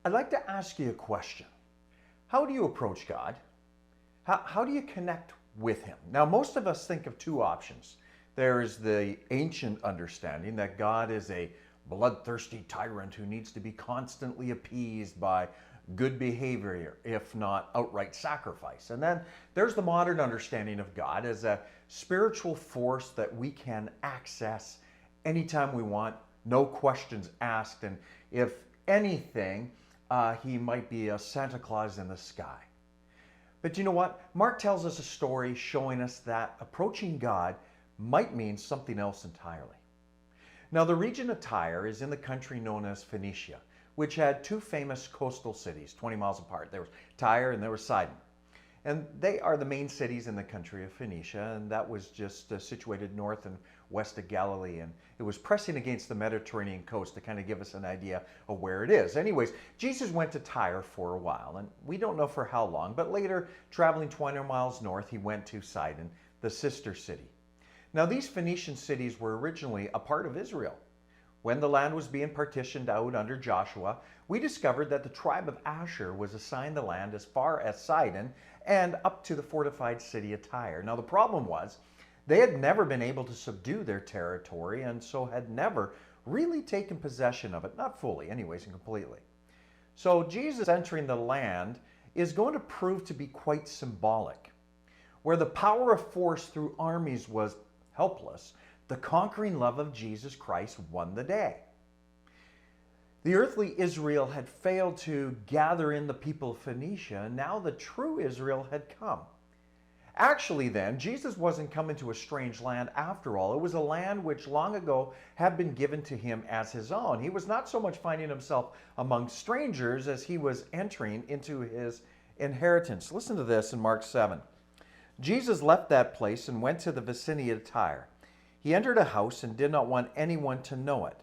I'd like to ask you a question. How do you approach God? How do you connect with Him? Now, most of us think of two options. There is the ancient understanding that God is a bloodthirsty tyrant who needs to be constantly appeased by good behavior, if not outright sacrifice. And then there's the modern understanding of God as a spiritual force that we can access anytime we want, no questions asked. And if anything, he might be a Santa Claus in the sky. But you know what? Mark tells us a story showing us that approaching God might mean something else entirely. Now, the region of Tyre is in the country known as Phoenicia, which had two famous coastal cities 20 miles apart. There was Tyre and there was Sidon. And they are the main cities in the country of Phoenicia, and that was just situated north and west of Galilee. And it was pressing against the Mediterranean coast to kind of give us an idea of where it is. Anyways, Jesus went to Tyre for a while, and we don't know for how long, but later, traveling 20 miles north, he went to Sidon, the sister city. Now, these Phoenician cities were originally a part of Israel. When the land was being partitioned out under Joshua, we discovered that the tribe of Asher was assigned the land as far as Sidon and up to the fortified city of Tyre. Now, the problem was they had never been able to subdue their territory and so had never really taken possession of it, not fully anyways and completely. So Jesus entering the land is going to prove to be quite symbolic. Where the power of force through armies was helpless, the conquering love of Jesus Christ won the day. The earthly Israel had failed to gather in the people of Phoenicia, and now the true Israel had come. Actually then, Jesus wasn't coming to a strange land after all. It was a land which long ago had been given to him as his own. He was not so much finding himself among strangers as he was entering into his inheritance. Listen to this in Mark 7. Jesus left that place and went to the vicinity of Tyre. He entered a house and did not want anyone to know it.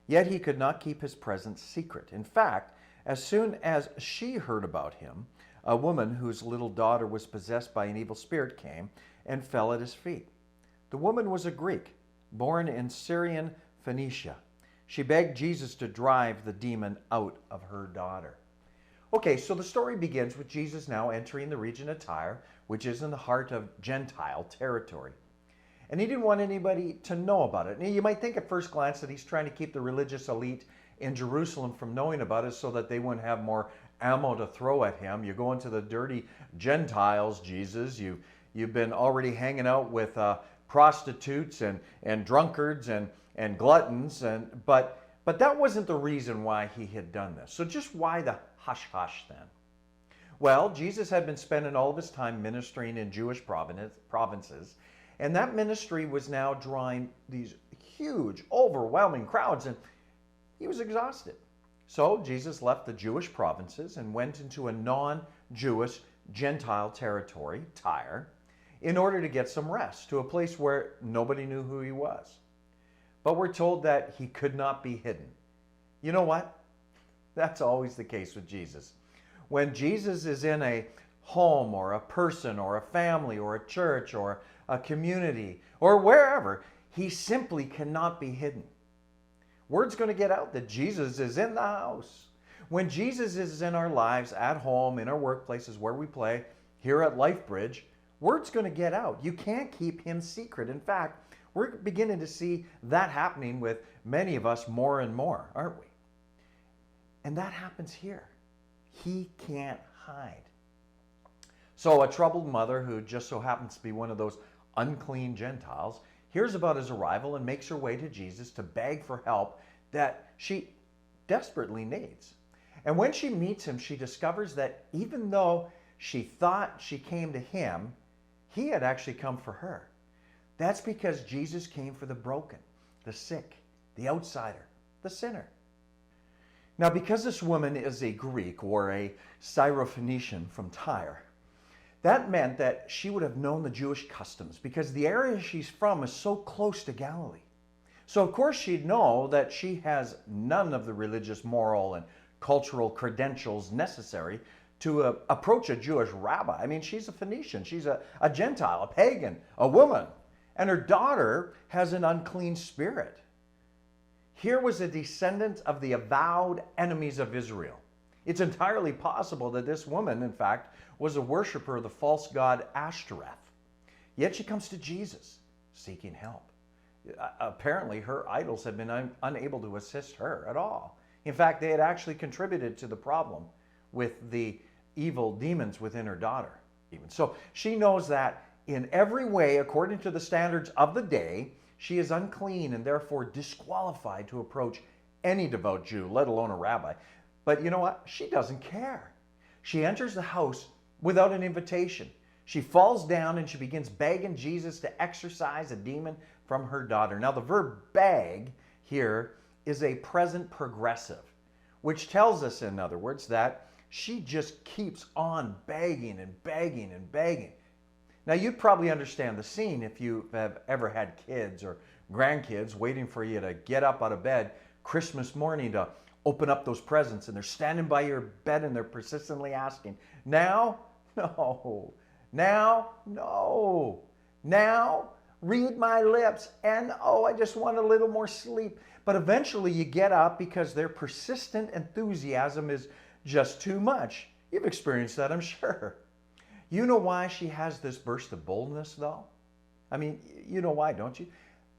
Yet he could not keep his presence secret. In fact, as soon as she heard about him, a woman whose little daughter was possessed by an evil spirit came and fell at his feet. The woman was a Greek, born in Syrian Phoenicia. She begged Jesus to drive the demon out of her daughter. Okay, so the story begins with Jesus now entering the region of Tyre, which is in the heart of Gentile territory. And he didn't want anybody to know about it. Now, you might think at first glance that he's trying to keep the religious elite in Jerusalem from knowing about it so that they wouldn't have more ammo to throw at him. You're going to the dirty Gentiles, Jesus. You've been already hanging out with prostitutes and drunkards and gluttons. But that wasn't the reason why he had done this. So just why the hush-hush then? Well, Jesus had been spending all of his time ministering in Jewish provinces, and that ministry was now drawing these huge, overwhelming crowds, and he was exhausted. So Jesus left the Jewish provinces and went into a non-Jewish Gentile territory, Tyre, in order to get some rest, to a place where nobody knew who he was. But we're told that he could not be hidden. You know what? That's always the case with Jesus. When Jesus is in a home or a person or a family or a church or a community or wherever, he simply cannot be hidden. Word's going to get out that Jesus is in the house. When Jesus is in our lives, at home, in our workplaces, where we play, here at LifeBridge, word's going to get out. You can't keep him secret. In fact, we're beginning to see that happening with many of us more and more, aren't we? And that happens here. He can't hide. So a troubled mother who just so happens to be one of those unclean Gentiles hears about his arrival and makes her way to Jesus to beg for help that she desperately needs. And when she meets him, she discovers that even though she thought she came to him, he had actually come for her. That's because Jesus came for the broken, the sick, the outsider, the sinner. Now, because this woman is a Greek or a Syrophoenician from Tyre, that meant that she would have known the Jewish customs because the area she's from is so close to Galilee. So, of course, she'd know that she has none of the religious, moral, and cultural credentials necessary to approach a Jewish rabbi. I mean, she's a Phoenician, she's a Gentile, a pagan, a woman, and her daughter has an unclean spirit. Here was a descendant of the avowed enemies of Israel. It's entirely possible that this woman, in fact, was a worshiper of the false god Ashtoreth. Yet she comes to Jesus seeking help. Apparently, her idols had been unable to assist her at all. In fact, they had actually contributed to the problem with the evil demons within her daughter. Even so, she knows that in every way, according to the standards of the day, she is unclean and therefore disqualified to approach any devout Jew, let alone a rabbi. But you know what? She doesn't care. She enters the house without an invitation. She falls down and she begins begging Jesus to exorcise a demon from her daughter. Now, the verb beg here is a present progressive, which tells us, in other words, that she just keeps on begging and begging and begging. Now, you'd probably understand the scene if you have ever had kids or grandkids waiting for you to get up out of bed Christmas morning to open up those presents, and they're standing by your bed and they're persistently asking, now? No. Now? No. Now? Read my lips. And oh, I just want a little more sleep. But eventually you get up because their persistent enthusiasm is just too much. You've experienced that, I'm sure. You know why she has this burst of boldness, though? I mean, you know why, don't you?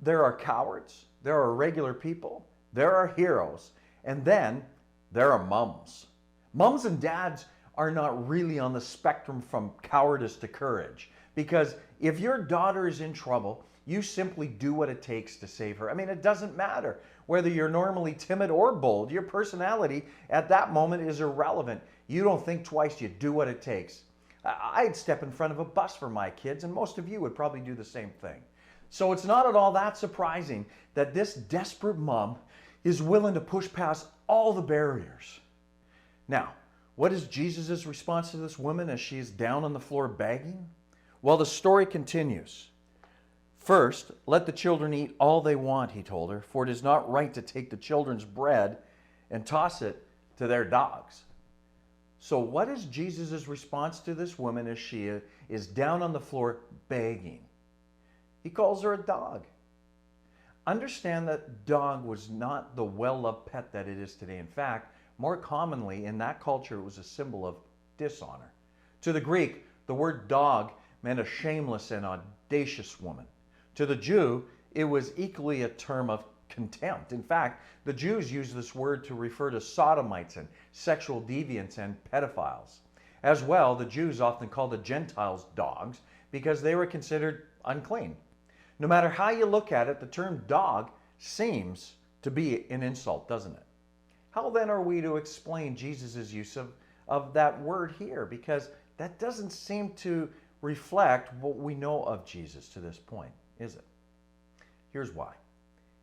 There are cowards, there are regular people, there are heroes, and then there are mums. Mums and dads are not really on the spectrum from cowardice to courage, because if your daughter is in trouble, you simply do what it takes to save her. I mean, it doesn't matter whether you're normally timid or bold. Your personality at that moment is irrelevant. You don't think twice, you do what it takes. I'd step in front of a bus for my kids, and most of you would probably do the same thing. So it's not at all that surprising that this desperate mom is willing to push past all the barriers. Now, what is Jesus' response to this woman as she is down on the floor begging? Well, the story continues. First, let the children eat all they want, he told her, for it is not right to take the children's bread and toss it to their dogs. So what is Jesus' response to this woman as she is down on the floor begging? He calls her a dog. Understand that dog was not the well-loved pet that it is today. In fact, more commonly in that culture, it was a symbol of dishonor. To the Greek, the word dog meant a shameless and audacious woman. To the Jew, it was equally a term of contempt. In fact, the Jews used this word to refer to sodomites and sexual deviants and pedophiles. As well, the Jews often called the Gentiles dogs because they were considered unclean. No matter how you look at it, the term dog seems to be an insult, doesn't it? How then are we to explain Jesus' use of that word here? Because that doesn't seem to reflect what we know of Jesus to this point, is it? Here's why.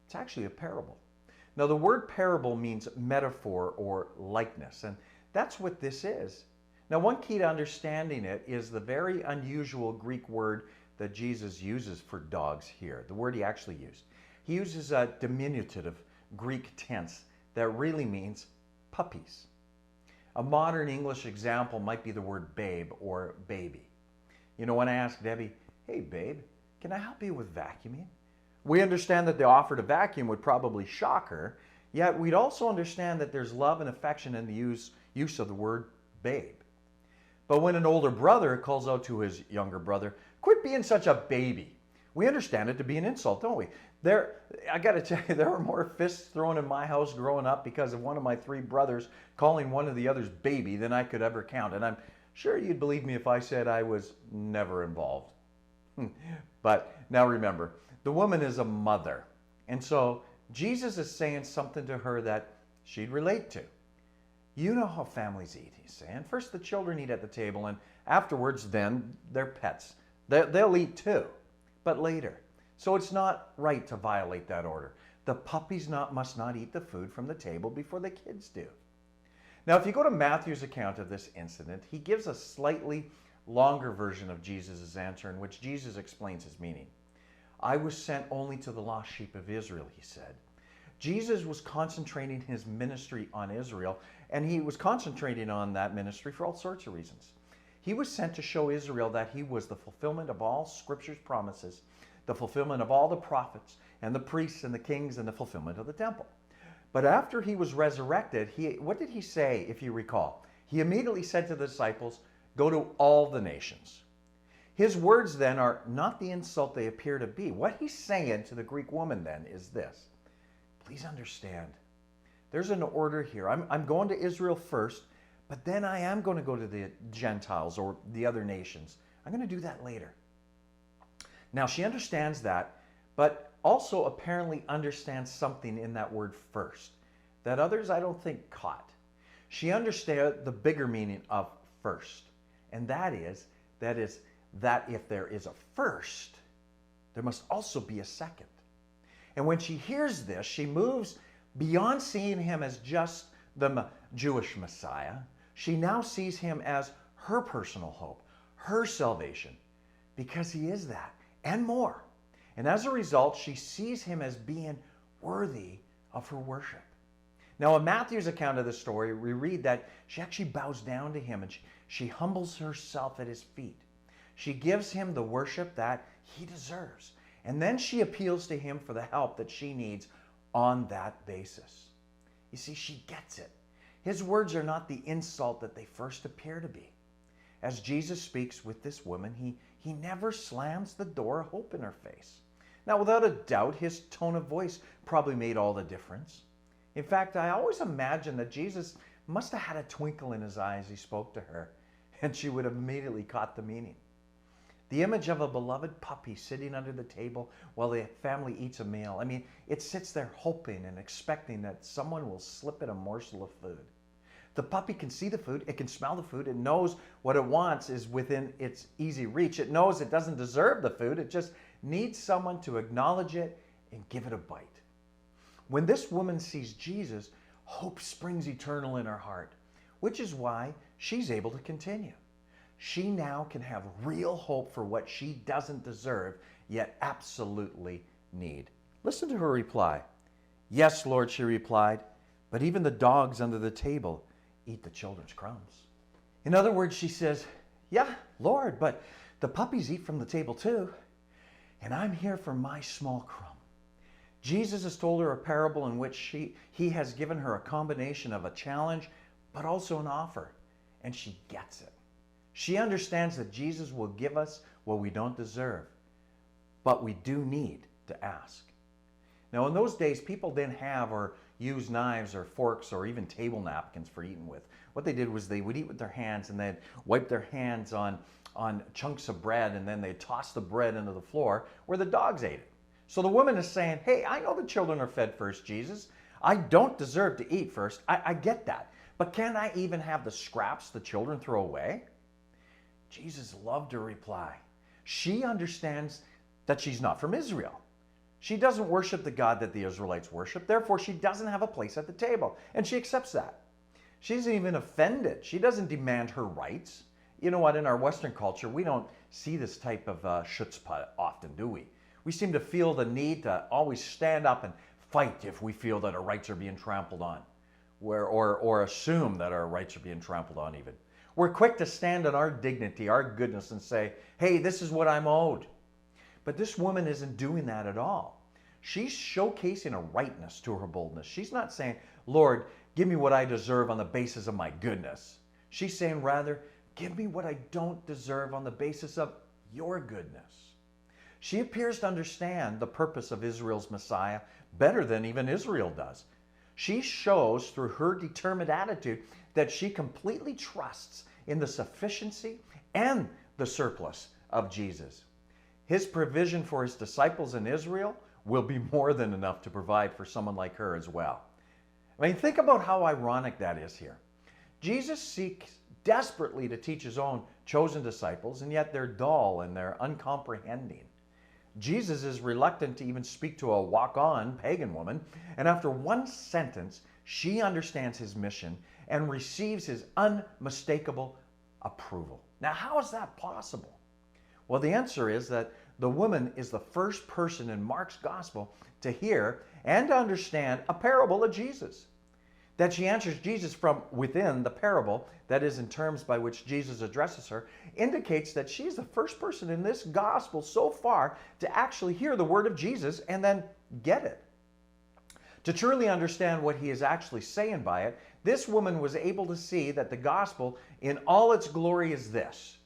It's actually a parable. Now, the word parable means metaphor or likeness, and that's what this is. Now, one key to understanding it is the very unusual Greek word that Jesus uses for dogs here, the word he actually used. He uses a diminutive Greek tense that really means puppies. A modern English example might be the word babe or baby. You know, when I ask Debbie, hey babe, can I help you with vacuuming? We understand that the offer to vacuum would probably shock her, yet we'd also understand that there's love and affection in the use of the word babe. But when an older brother calls out to his younger brother, quit being such a baby, we understand it to be an insult, don't we? I got to tell you, there were more fists thrown in my house growing up because of one of my three brothers calling one of the others baby than I could ever count. And I'm sure you'd believe me if I said I was never involved. But now remember, the woman is a mother. And so Jesus is saying something to her that she'd relate to. You know how families eat, he's saying. First the children eat at the table, and afterwards then their pets. They'll eat too, but later. So it's not right to violate that order. The puppies must not eat the food from the table before the kids do. Now, if you go to Matthew's account of this incident, he gives a slightly longer version of Jesus' answer in which Jesus explains his meaning. I was sent only to the lost sheep of Israel, he said. Jesus was concentrating his ministry on Israel, and he was concentrating on that ministry for all sorts of reasons. He was sent to show Israel that he was the fulfillment of all Scripture's promises, the fulfillment of all the prophets and the priests and the kings, and the fulfillment of the temple. But after he was resurrected, what did he say, if you recall? He immediately said to the disciples, "Go to all the nations." His words then are not the insult they appear to be. What he's saying to the Greek woman then is this: please understand, there's an order here. I'm going to Israel first, but then I am going to go to the Gentiles or the other nations. I'm going to do that later. Now, she understands that, but also apparently understands something in that word first that others, I don't think, caught. She understands the bigger meaning of first, and that is that if there is a first, there must also be a second. And when she hears this, she moves beyond seeing him as just the Jewish Messiah. She now sees him as her personal hope, her salvation, because he is that and more. And as a result, she sees him as being worthy of her worship. Now, in Matthew's account of the story, we read that she actually bows down to him and she humbles herself at his feet. She gives him the worship that he deserves. And then she appeals to him for the help that she needs on that basis. You see, she gets it. His words are not the insult that they first appear to be. As Jesus speaks with this woman, he never slams the door of hope in her face. Now, without a doubt, his tone of voice probably made all the difference. In fact, I always imagine that Jesus must have had a twinkle in his eye as he spoke to her, and she would have immediately caught the meaning. The image of a beloved puppy sitting under the table while the family eats a meal. I mean, it sits there hoping and expecting that someone will slip it a morsel of food. The puppy can see the food, it can smell the food, it knows what it wants is within its easy reach. It knows it doesn't deserve the food, it just needs someone to acknowledge it and give it a bite. When this woman sees Jesus, hope springs eternal in her heart, which is why she's able to continue. She now can have real hope for what she doesn't deserve, yet absolutely need. Listen to her reply. "Yes, Lord," she replied, "but even the dogs under the table eat the children's crumbs." In other words, she says, "Yeah, Lord, but the puppies eat from the table too, and I'm here for my small crumb." Jesus has told her a parable in which he has given her a combination of a challenge, but also an offer, and she gets it. She understands that Jesus will give us what we don't deserve, but we do need to ask. Now, in those days, people didn't have or use knives or forks or even table napkins for eating with. What they did was they would eat with their hands and they'd wipe their hands on chunks of bread, and then they'd toss the bread into the floor where the dogs ate it. So the woman is saying, "Hey, I know the children are fed first, Jesus. I don't deserve to eat first. I get that. But can't I even have the scraps the children throw away?" Jesus loved her reply. She understands that she's not from Israel. She doesn't worship the God that the Israelites worship. Therefore, she doesn't have a place at the table. And she accepts that. She isn't even offended. She doesn't demand her rights. You know what? In our Western culture, we don't see this type of chutzpah often, do we? We seem to feel the need to always stand up and fight if we feel that our rights are being trampled on, or assume that our rights are being trampled on even. We're quick to stand on our dignity, our goodness, and say, "Hey, this is what I'm owed." But this woman isn't doing that at all. She's showcasing a rightness to her boldness. She's not saying, "Lord, give me what I deserve on the basis of my goodness." She's saying rather, "Give me what I don't deserve on the basis of your goodness." She appears to understand the purpose of Israel's Messiah better than even Israel does. She shows through her determined attitude that she completely trusts in the sufficiency and the surplus of Jesus. His provision for his disciples in Israel will be more than enough to provide for someone like her as well. I mean, think about how ironic that is here. Jesus seeks desperately to teach his own chosen disciples, and yet they're dull and they're uncomprehending. Jesus is reluctant to even speak to a walk-on pagan woman, and after one sentence, she understands his mission and receives his unmistakable approval. Now, how is that possible? Well, the answer is that the woman is the first person in Mark's gospel to hear and to understand a parable of Jesus. That she answers Jesus from within the parable, that is in terms by which Jesus addresses her, indicates that she's the first person in this gospel so far to actually hear the word of Jesus and then get it. To truly understand what he is actually saying by it, this woman was able to see that the gospel in all its glory is this: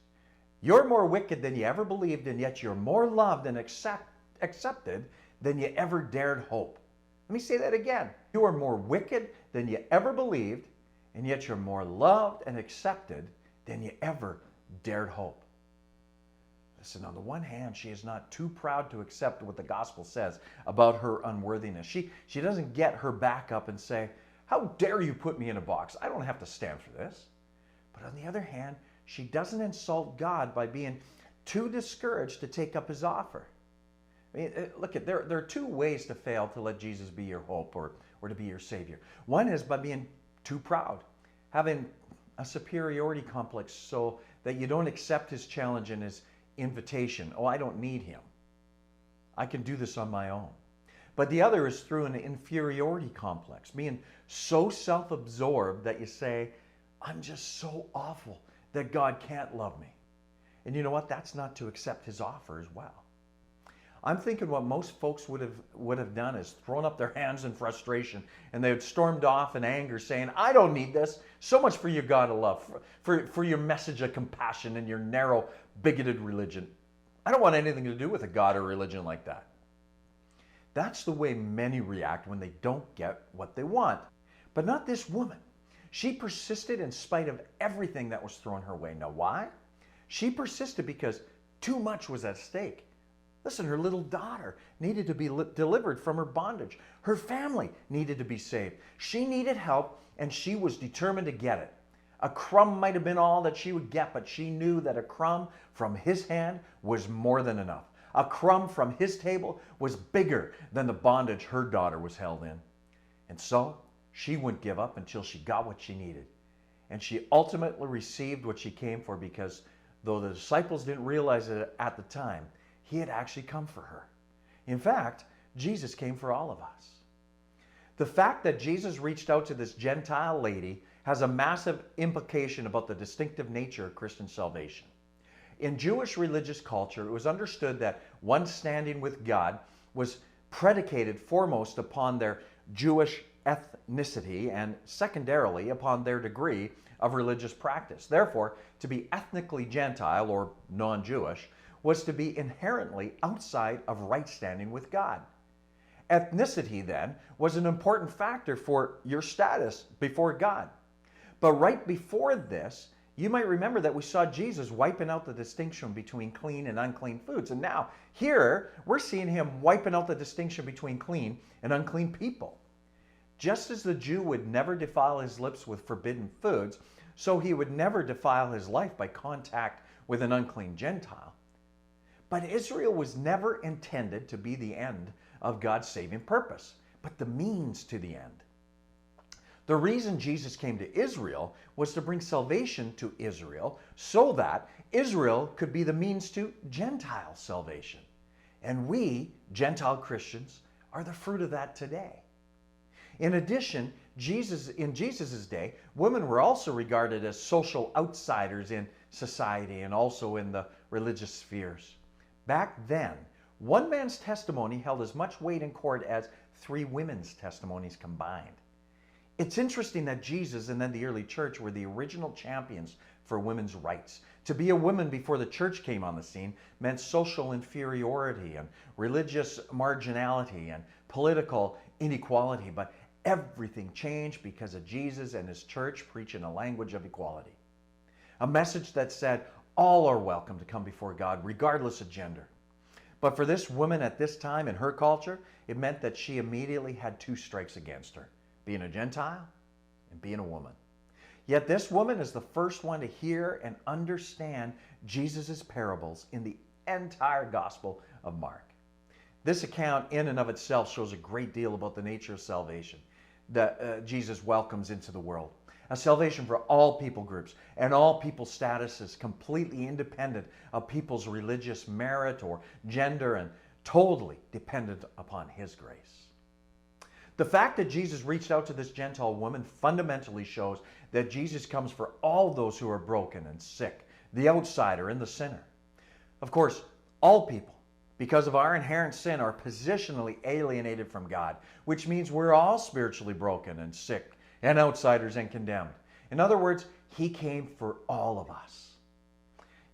you're more wicked than you ever believed, and yet you're more loved and accepted than you ever dared hope. Let me say that again. You are more wicked than you ever believed, and yet you're more loved and accepted than you ever dared hope. Listen, on the one hand, she is not too proud to accept what the gospel says about her unworthiness. She doesn't get her back up and say, how dare you put me in a box? I don't have to stand for this. But on the other hand, she doesn't insult God by being too discouraged to take up his offer. I mean, look, there are two ways to fail to let Jesus be your hope or to be your Savior. One is by being too proud, having a superiority complex so that you don't accept his challenge and his invitation. Oh, I don't need him. I can do this on my own. But the other is through an inferiority complex, being so self-absorbed that you say, I'm just so awful that God can't love me. And you know what? That's not to accept his offer as well. I'm thinking what most folks would have done is thrown up their hands in frustration, and they had stormed off in anger saying, I don't need this. So much for your God of love, for your message of compassion and your narrow, bigoted religion. I don't want anything to do with a God or religion like that. That's the way many react when they don't get what they want. But not this woman. She persisted in spite of everything that was thrown her way. Now why? She persisted because too much was at stake. Listen, her little daughter needed to be delivered from her bondage. Her family needed to be saved. She needed help, and she was determined to get it. A crumb might have been all that she would get, but she knew that a crumb from his hand was more than enough. A crumb from his table was bigger than the bondage her daughter was held in. And so she wouldn't give up until she got what she needed. And she ultimately received what she came for, because though the disciples didn't realize it at the time, he had actually come for her. In fact, Jesus came for all of us. The fact that Jesus reached out to this Gentile lady has a massive implication about the distinctive nature of Christian salvation. In Jewish religious culture, it was understood that one's standing with God was predicated foremost upon their Jewish ethnicity and secondarily upon their degree of religious practice. Therefore, to be ethnically Gentile or non-Jewish was to be inherently outside of right standing with God. Ethnicity, then, was an important factor for your status before God. But right before this, you might remember that we saw Jesus wiping out the distinction between clean and unclean foods. And now, here, we're seeing him wiping out the distinction between clean and unclean people. Just as the Jew would never defile his lips with forbidden foods, so he would never defile his life by contact with an unclean Gentile. But Israel was never intended to be the end of God's saving purpose, but the means to the end. The reason Jesus came to Israel was to bring salvation to Israel so that Israel could be the means to Gentile salvation. And we, Gentile Christians, are the fruit of that today. In addition, in Jesus' day, women were also regarded as social outsiders in society and also in the religious spheres. Back then, one man's testimony held as much weight in court as 3 women's testimonies combined. It's interesting that Jesus and then the early church were the original champions for women's rights. To be a woman before the church came on the scene meant social inferiority and religious marginality and political inequality. But everything changed because of Jesus and his church preaching a language of equality. A message that said all are welcome to come before God, regardless of gender. But for this woman at this time in her culture, it meant that she immediately had 2 strikes against her: being a Gentile and being a woman. Yet this woman is the first one to hear and understand Jesus' parables in the entire Gospel of Mark. This account in and of itself shows a great deal about the nature of salvation that Jesus welcomes into the world. A salvation for all people groups and all people statuses, completely independent of people's religious merit or gender and totally dependent upon his grace. The fact that Jesus reached out to this Gentile woman fundamentally shows that Jesus comes for all those who are broken and sick, the outsider and the sinner. Of course, all people, because of our inherent sin, are positionally alienated from God, which means we're all spiritually broken and sick and outsiders and condemned. In other words, he came for all of us.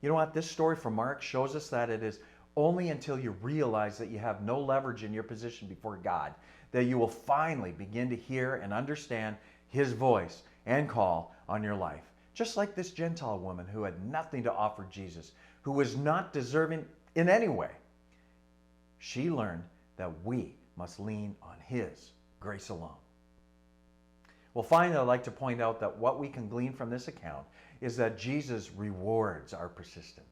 You know what? This story from Mark shows us that it is only until you realize that you have no leverage in your position before God that you will finally begin to hear and understand his voice and call on your life. Just like this Gentile woman who had nothing to offer Jesus, who was not deserving in any way. She learned that we must lean on his grace alone. Well, finally, I'd like to point out that what we can glean from this account is that Jesus rewards our persistence.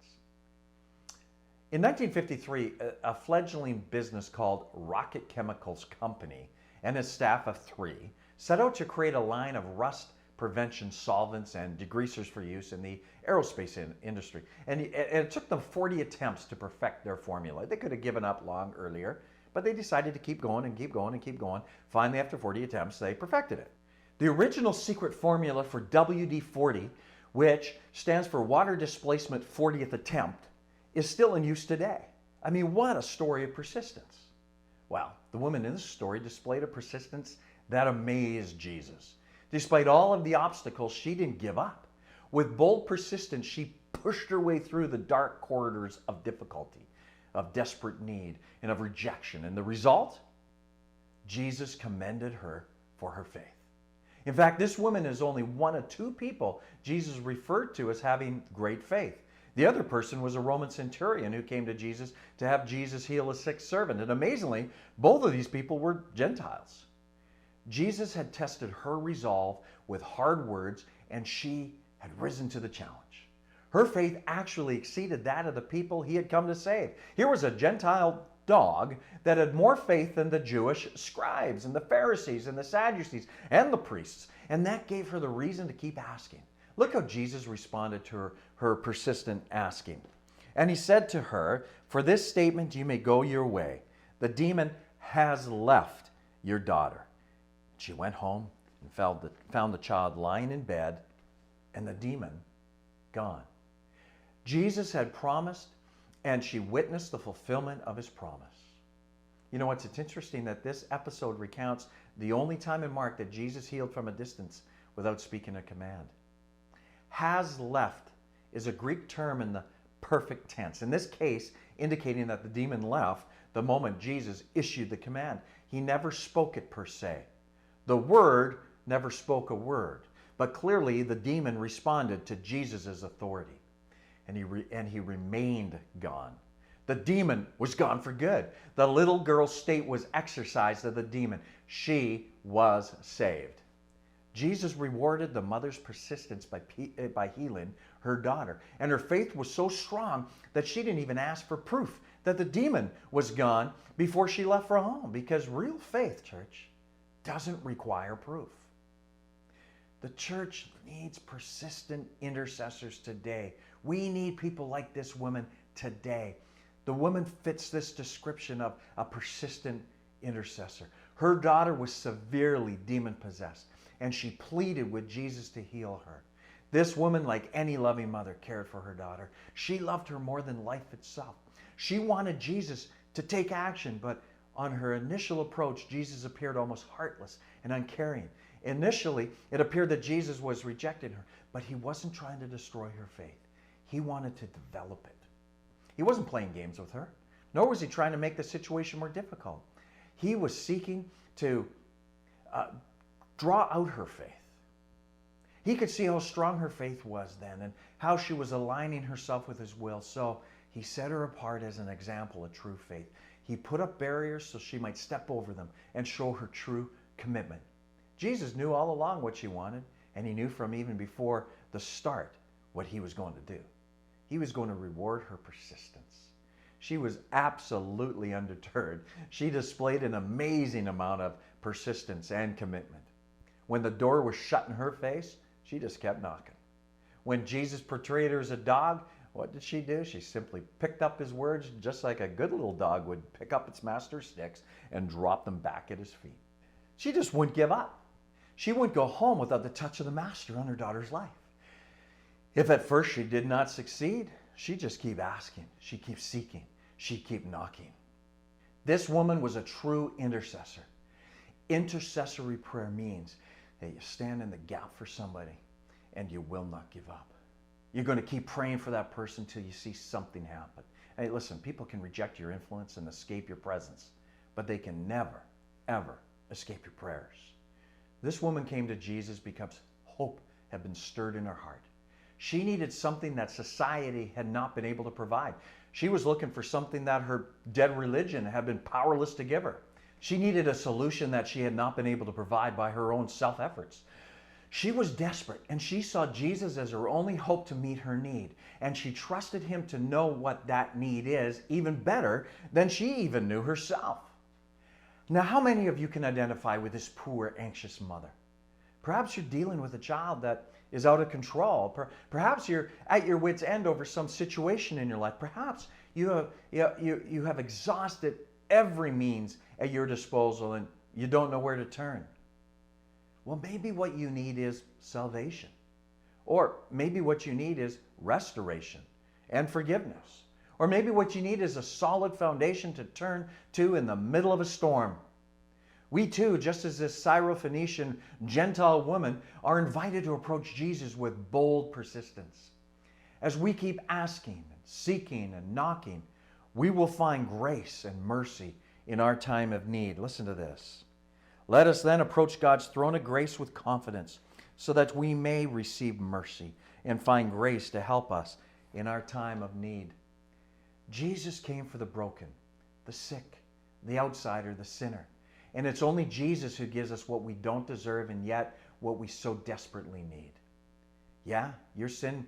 In 1953, a fledgling business called Rocket Chemicals Company and a staff of 3 set out to create a line of rust prevention solvents and degreasers for use in the aerospace industry. And it took them 40 attempts to perfect their formula. They could have given up long earlier, but they decided to keep going and keep going and keep going. Finally, after 40 attempts, they perfected it. The original secret formula for WD-40, which stands for Water Displacement 40th Attempt, is still in use today. I mean, what a story of persistence. Well, the woman in this story displayed a persistence that amazed Jesus. Despite all of the obstacles, she didn't give up. With bold persistence, she pushed her way through the dark corridors of difficulty, of desperate need, and of rejection. And the result? Jesus commended her for her faith. In fact, this woman is only one of 2 people Jesus referred to as having great faith. The other person was a Roman centurion who came to Jesus to have Jesus heal a sick servant. And amazingly, both of these people were Gentiles. Jesus had tested her resolve with hard words, and she had risen to the challenge. Her faith actually exceeded that of the people he had come to save. Here was a Gentile dog that had more faith than the Jewish scribes and the Pharisees and the Sadducees and the priests. And that gave her the reason to keep asking. Look how Jesus responded to her persistent asking. And he said to her, "For this statement you may go your way. The demon has left your daughter." She went home and found the child lying in bed and the demon gone. Jesus had promised, and she witnessed the fulfillment of his promise. You know what? It's interesting that this episode recounts the only time in Mark that Jesus healed from a distance without speaking a command. Has left is a Greek term in the perfect tense. In this case, indicating that the demon left the moment Jesus issued the command. He never spoke it per se. The Word never spoke a word, but clearly the demon responded to Jesus' authority, and he remained gone. The demon was gone for good. The little girl's state was exorcised of the demon. She was saved. Jesus rewarded the mother's persistence by healing her daughter, and her faith was so strong that she didn't even ask for proof that the demon was gone before she left for home, because real faith, church, doesn't require proof. The church needs persistent intercessors today. We need people like this woman today. The woman fits this description of a persistent intercessor. Her daughter was severely demon-possessed, and she pleaded with Jesus to heal her. This woman, like any loving mother, cared for her daughter. She loved her more than life itself. She wanted Jesus to take action, but on her initial approach, Jesus appeared almost heartless and uncaring. Initially, it appeared that Jesus was rejecting her, but he wasn't trying to destroy her faith. He wanted to develop it. He wasn't playing games with her, nor was he trying to make the situation more difficult. He was seeking to draw out her faith. He could see how strong her faith was then and how she was aligning herself with his will. So he set her apart as an example of true faith. He put up barriers so she might step over them and show her true commitment. Jesus knew all along what she wanted, and he knew from even before the start what he was going to do. He was going to reward her persistence. She was absolutely undeterred. She displayed an amazing amount of persistence and commitment. When the door was shut in her face, she just kept knocking. When Jesus portrayed her as a dog, what did she do? She simply picked up his words just like a good little dog would pick up its master's sticks and drop them back at his feet. She just wouldn't give up. She wouldn't go home without the touch of the master on her daughter's life. If at first she did not succeed, she'd just keep asking. She'd keep seeking. she'd keep knocking. This woman was a true intercessor. Intercessory prayer means that you stand in the gap for somebody and you will not give up. You're going to keep praying for that person till you see something happen. Hey, listen, people can reject your influence and escape your presence, but they can never, ever escape your prayers. This woman came to Jesus because hope had been stirred in her heart. She needed something that society had not been able to provide. She was looking for something that her dead religion had been powerless to give her. She needed a solution that she had not been able to provide by her own self-efforts. She was desperate, and she saw Jesus as her only hope to meet her need. And she trusted him to know what that need is, even better than she even knew herself. Now, how many of you can identify with this poor, anxious mother? Perhaps you're dealing with a child that is out of control. Perhaps you're at your wit's end over some situation in your life. Perhaps you have exhausted every means at your disposal and you don't know where to turn. Well, maybe what you need is salvation. Or maybe what you need is restoration and forgiveness. Or maybe what you need is a solid foundation to turn to in the middle of a storm. We too, just as this Syrophoenician Gentile woman, are invited to approach Jesus with bold persistence. As we keep asking, and seeking, and knocking, we will find grace and mercy in our time of need. Listen to this. Let us then approach God's throne of grace with confidence, so that we may receive mercy and find grace to help us in our time of need. Jesus came for the broken, the sick, the outsider, the sinner. And it's only Jesus who gives us what we don't deserve and yet what we so desperately need. Yeah, your sin,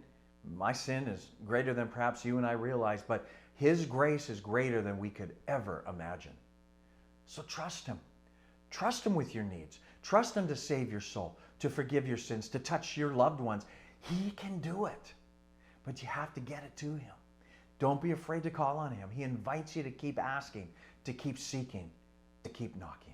my sin is greater than perhaps you and I realize, but his grace is greater than we could ever imagine. So trust him. Trust him with your needs. Trust him to save your soul, to forgive your sins, to touch your loved ones. He can do it, but you have to get it to him. Don't be afraid to call on him. He invites you to keep asking, to keep seeking, to keep knocking.